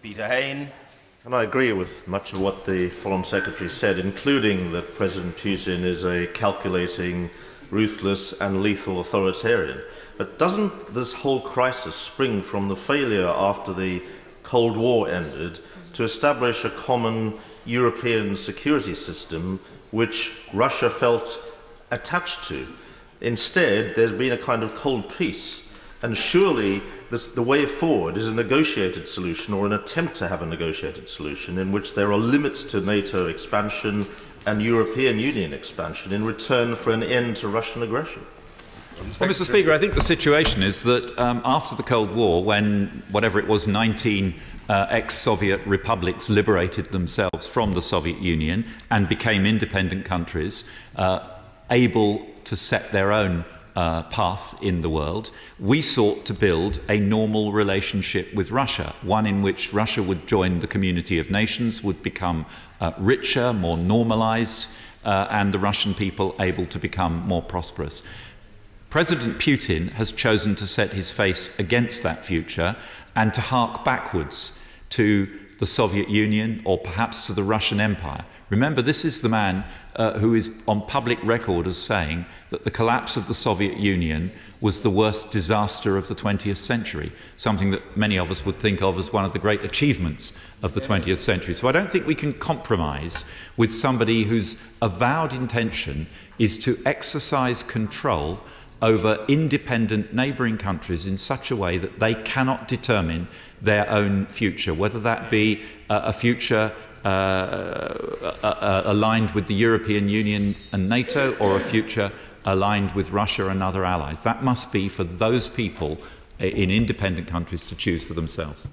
Peter Hain. And I agree with much of what the Foreign Secretary said, including that President Putin is a calculating, ruthless and lethal authoritarian. But doesn't this whole crisis spring from the failure after the Cold War ended to establish a common European security system which Russia felt attached to? Instead, there's been a kind of cold peace. And surely the way forward is a negotiated solution, or an attempt to have a negotiated solution in which there are limits to NATO expansion and European Union expansion in return for an end to Russian aggression. Well, Mr. Speaker, I think the situation is that after the Cold War, when whatever it was, 19 ex-Soviet republics liberated themselves from the Soviet Union and became independent countries, able to set their own path in the world, we sought to build a normal relationship with Russia, one in which Russia would join the community of nations, would become richer, more normalized, and the Russian people able to become more prosperous. President Putin has chosen to set his face against that future and to hark backwards to the Soviet Union or perhaps to the Russian Empire. Remember, this is the man who is on public record as saying that the collapse of the Soviet Union was the worst disaster of the 20th century, something that many of us would think of as one of the great achievements of the 20th century. So I don't think we can compromise with somebody whose avowed intention is to exercise control over independent neighbouring countries in such a way that they cannot determine their own future, whether that be a future aligned with the European Union and NATO, or a future aligned with Russia and other allies. That must be for those people in independent countries to choose for themselves.